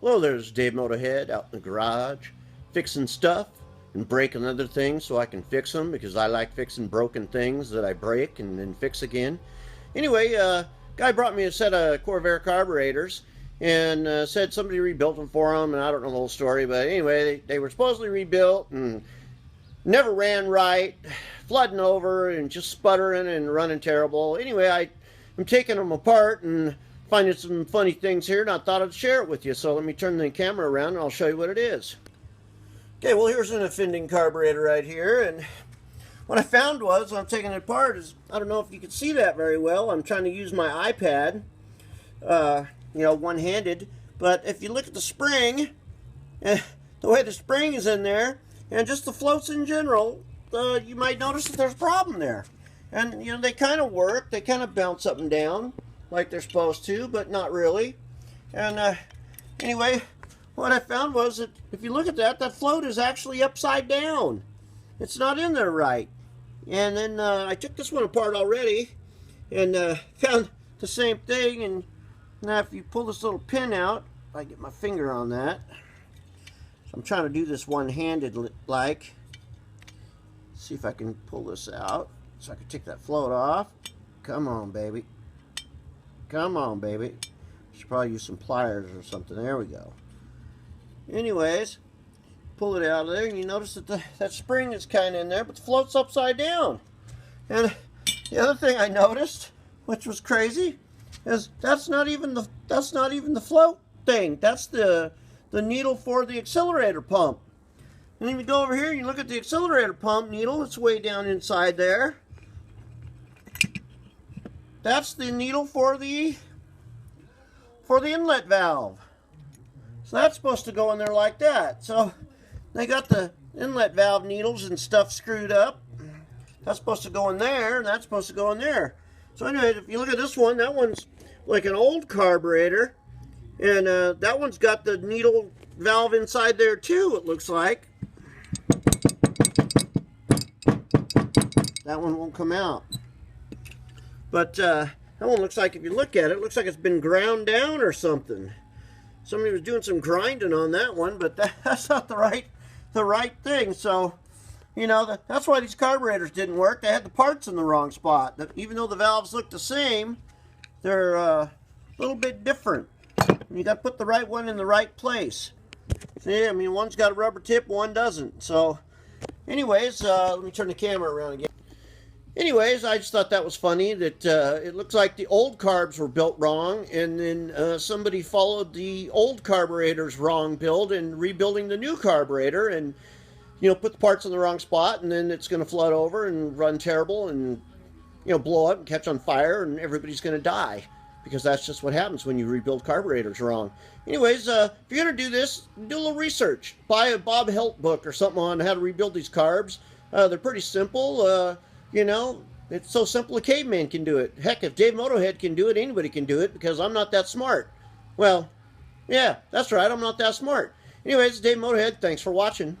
Hello, there's Dave Motorhead out in the garage fixing stuff and breaking other things so I can fix them because I like fixing broken things that I break and then fix again. Anyway, guy brought me a set of Corvair carburetors and said somebody rebuilt them for him, and I don't know the whole story, but anyway, they were supposedly rebuilt and never ran right, flooding over and just sputtering and running terrible. Anyway, I'm taking them apart and finding some funny things here, and I thought I'd share it with you. So let me turn the camera around and I'll show you what it is. Okay, well, here's an offending carburetor right here, and what I found was, when I'm taking it apart, is, I don't know if you can see that very well. I'm trying to use my iPad, one-handed, but if you look at the spring, the way the spring is in there, and just the floats in general, you might notice that there's a problem there. And, they kind of work. They kind of bounce up and down like they're supposed to, but not really. And anyway, what I found was that if you look at that, that float is actually upside down. It's not in there right. And then I took this one apart already and found the same thing. And now if you pull this little pin out, I get my finger on that. So I'm trying to do this one-handed like. See if I can pull this out so I can take that float off. Come on, baby. Come on, baby. Should probably use some pliers or something. There we go. Anyways, pull it out of there, and you notice that that spring is kind of in there, but the float's upside down. And the other thing I noticed, which was crazy, is that's not even the float thing. That's the needle for the accelerator pump. And then you go over here and you look at the accelerator pump needle. It's way down inside there. That's the needle for the inlet valve. So that's supposed to go in there like that. So they got the inlet valve needles and stuff screwed up. That's supposed to go in there, and that's supposed to go in there. So anyway, if you look at this one, that one's like an old carburetor, and that one's got the needle valve inside there too, it looks like. That one won't come out. But that one looks like, if you look at it, it looks like it's been ground down or something. Somebody was doing some grinding on that one, but that's not the right thing. So, that's why these carburetors didn't work. They had the parts in the wrong spot. Even though the valves look the same, they're a little bit different. You got to put the right one in the right place. See, one's got a rubber tip, one doesn't. So, anyways, let me turn the camera around again. Anyways, I just thought that was funny that it looks like the old carbs were built wrong, and then somebody followed the old carburetor's wrong build and rebuilding the new carburetor, and put the parts in the wrong spot, and then it's going to flood over and run terrible and blow up and catch on fire, and everybody's going to die, because that's just what happens when you rebuild carburetors wrong. Anyways, if you're going to do this, do a little research. Buy a Bob Helt book or something on how to rebuild these carbs. They're pretty simple. It's so simple a caveman can do it. Heck, if Dave Motorhead can do it, anybody can do it, because I'm not that smart. Well, yeah, that's right, I'm not that smart. Anyways, Dave Motorhead, thanks for watching.